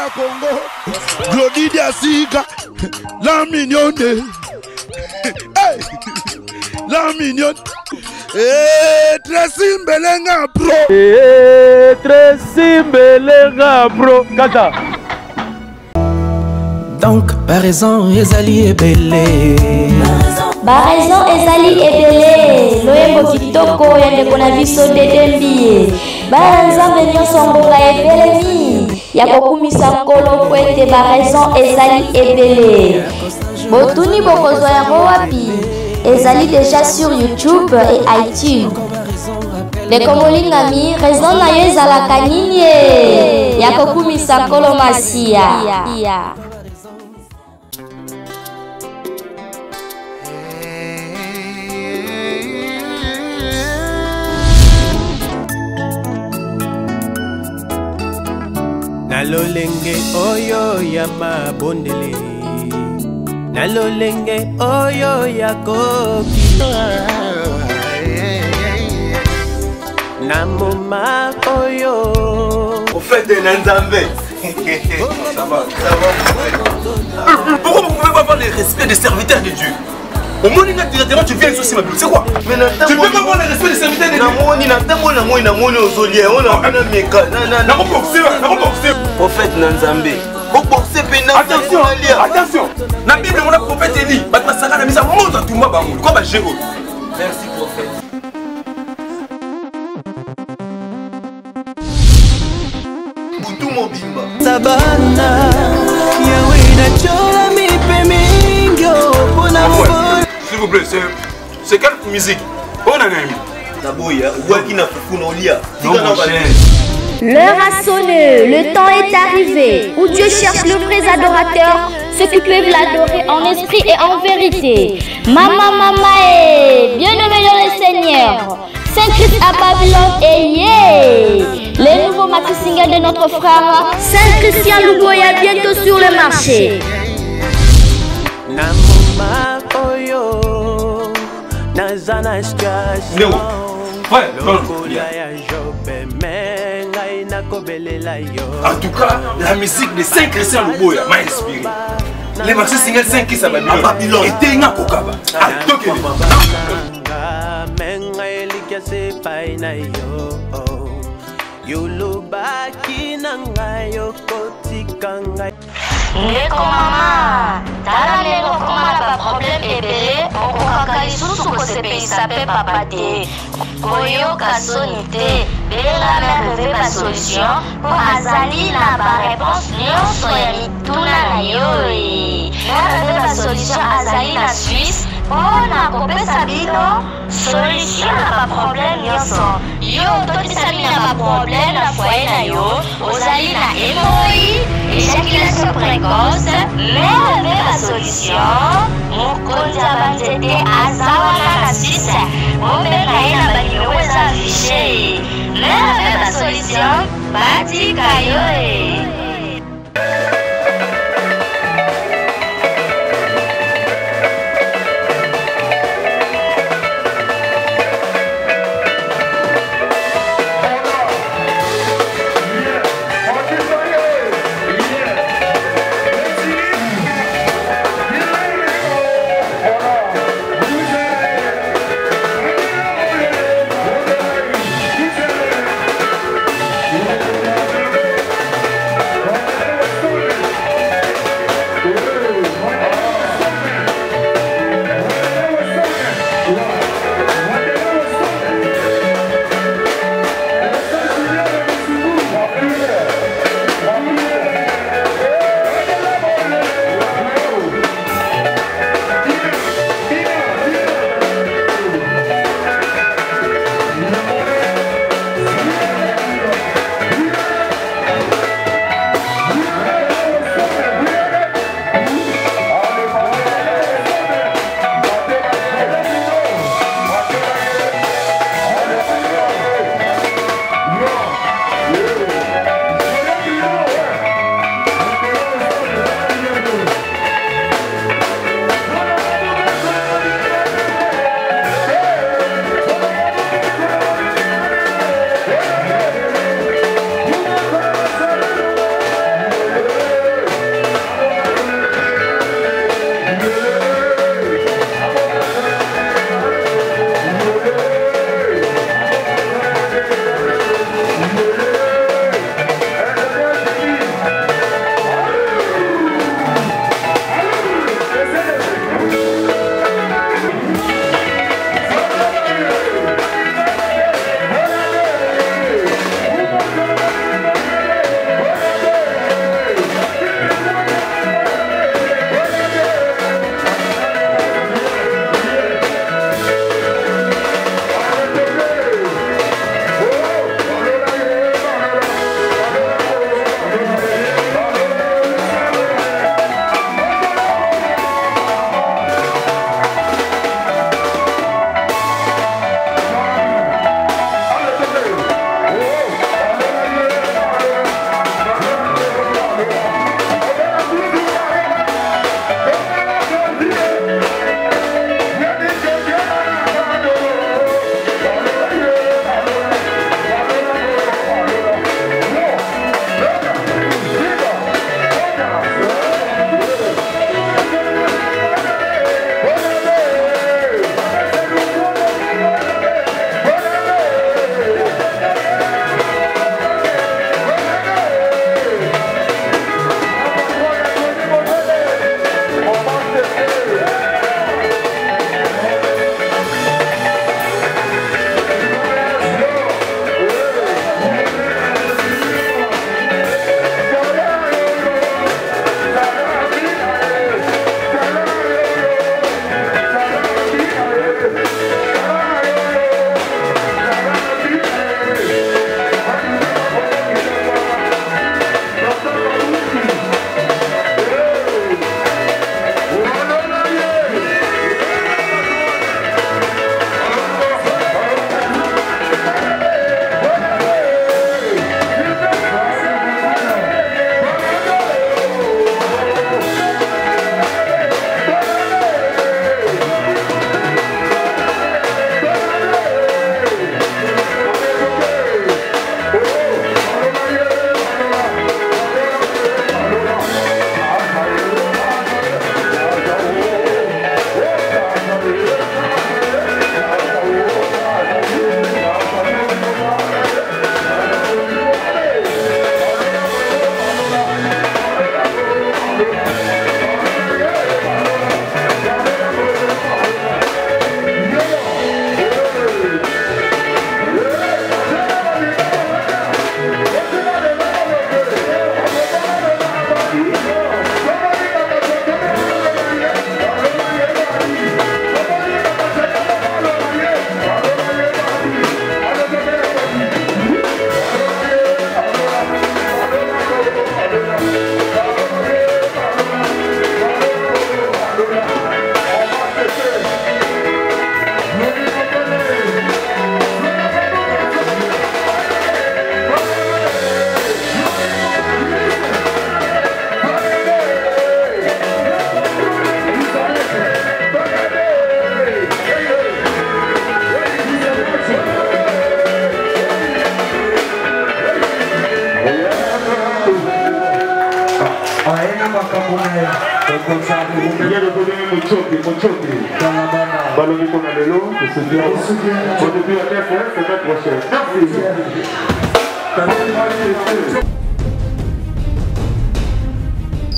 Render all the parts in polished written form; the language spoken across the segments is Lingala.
ya Congo, Glody Diasiga, la mignonne, hey, la mignonne, Tracy Mbelenga Pro, Tracy Mbelenga Pro, Kata. Donc, par raison, Ezali est belé. Baraison ezali ebele loyembo kitoko ya ndeko na biso dedembi bana nzambe nyonso ngonga ebelemi ya kokumisa nkolo po ete baraison ezali ebele botuni bokozwa yango wapi ezali déjà sur YouTube et iTunes ndeko molingami raison na yo ezalaka nini ya kokumisa nkolo masiya. Nalolenge oyo ya mabondele Nalolenge oyo ya koki Namoma oyo Au fait de Nzambe. Ça va. Pourquoi vous pouvez pas avoir le respect des serviteurs de Dieu? Au moins, directement, tu viens ici, ma Bible. C'est quoi? Tu peux pas avoir le respect des serviteurs de Dieu. Prophète Nzambe. Attention, attention. La Bible, mon prophète Élie. Merci, prophète. Sabana, yawe na chola mi pemingyo pona mbola. S'il vous plaît, c'est quelle musique? On a gagné. L'heure a sonné, le temps est arrivé, où Dieu cherche le vrai adorateur, ceux qui peuvent l'adorer en esprit et en vérité. Mama, bien-aimé dans le Seigneur, Saint-Christ à Babylone et les nouveaux maxi singles de notre frère Saint-Christian Luboya bientôt sur le marché. En tout cas, la musique de Saint-Christian Luboya m'a inspiré. Les maxi singles 5 qui s'appellent Babylone étaient une kokaba. Ndeko mama, tala lelo komala ba problème ebele, okokaka lisusu kosepelisa pe papa te. Koyoka soni te, bela merveille ba solution, po azali na ba réponse nyonso ya mituna na yo. Merveille ba solution azali na Suisse, pona kopesa bino solution na ba problème nyonso. Yo totisali na ba problème na foyer na yo, ozali na hémorroïde, éjaculation précoce, merveille la solution. Mokonzi ya banzete azawana na Suisse, obenga ye na banimero eza affiché. Merveille la solution, batika yo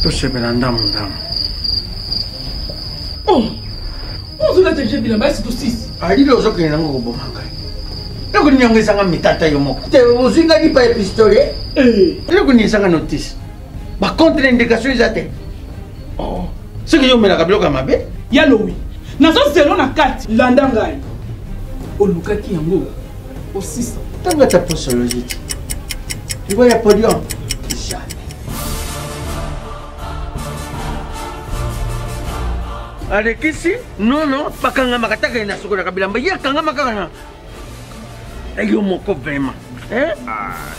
tosepela ndamu. Ozula teje bilamba c'est tout 6. Alilo ozokende nango koboma ngai. Eloko nini yango ezanga mitata yo moko. Te ozinga lipa ya pistolet. Eloko nini ezanga notice. Contre indication eza te. Soki yo omelaka biloko ya mabe. Yalo wi. Nazozelo na kati landa ngai. Olukaki yango au 600. Tanga ta posologie. Tu vois ya podium. Alekisi non pakanga makataka ina soko na kabilamba ya kanga makaka na yo moko vraiment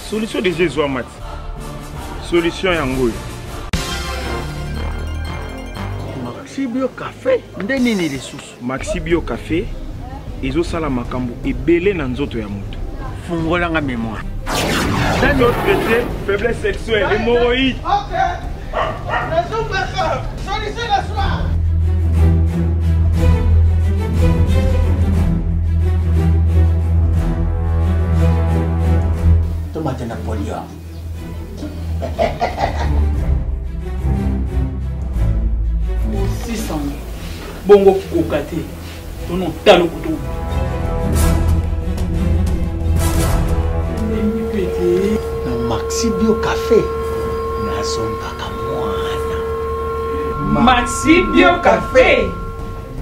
solution de Jésus amat solution yango Maxi Bio Café nde nini lisusu Maxi Bio Café ezosala makambo ebele na nzoto ya moto fungolanga mémoire dans notre traité faiblesse sexuelle hémorroïde solution la soir. Tomate Napoléon. Bongo kokate. Tono talo kutu. Maxi Bio Café. Nazombaka mwana. Maxi Bio Café.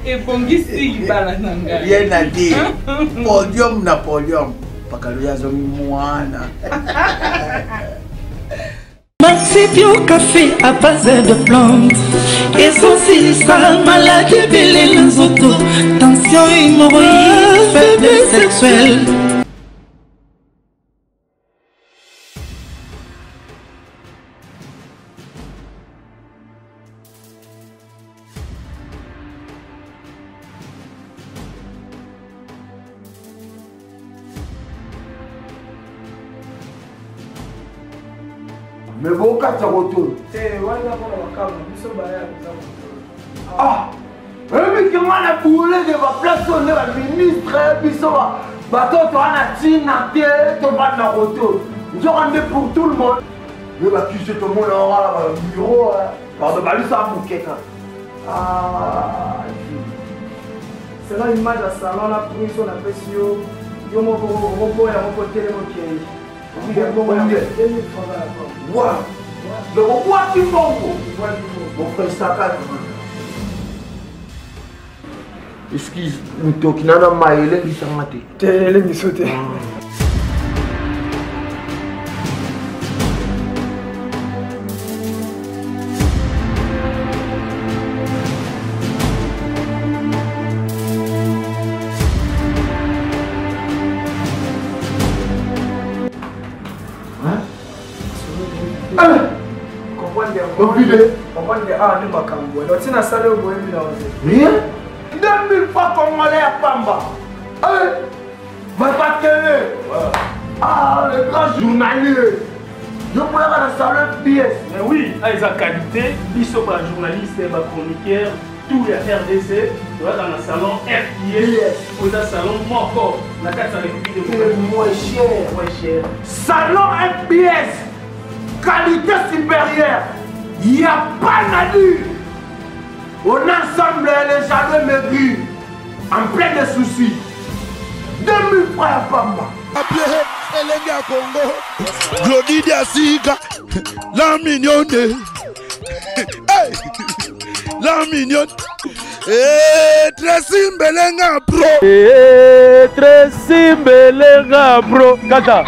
Et bongisi balananga. Rien à dire. Podium Napoléon. Pakaluya zomi mwana. Maxi Bio Café à base de plantes. Essentiel ça, maladie belé les autos. Tension hémorroïde, faiblesse sexuelle. Mais bon, quand tu retournes. Ah! Mais comment on a boulé de ma place, on est la ministre, puis ça va. Bateau, tu as la tine, tu vas dans le retour. Je rendais pour tout le monde. Mais bah, tu sais, tout le monde aura un bureau. Pardon, bah, lui, ça a bouquet. Ah! C'est là l'image à salon, là, pour une son appelle si yo. Yo, mon robot, il y a mon côté, mon pied. Wow! Le robot qui mon frère Saka. Excuse, nous toquons dans ma élève qui s'en maté. T'es les sauté. Rien? 2000 fois congolais à Pamba. Va pas télé. Ah, le grand journalier. Je pourrais avoir un salon pièce. Mais oui, ils ont qualité, ils sont pas journalistes, pas chroniqueurs, tout les RDC, dans le salon FIS, ou dans le salon Moko, la carte de République de moins cher. Salon FPS, qualité supérieure. Il n'y a pas nadu. On ensemble les jardins maigris, en plein de soucis. 2000 francs à Pamba. Elenga Congo, Glody Diasiga, la mignonne, la mignonne, Tracy Mbelenga bro, Kata.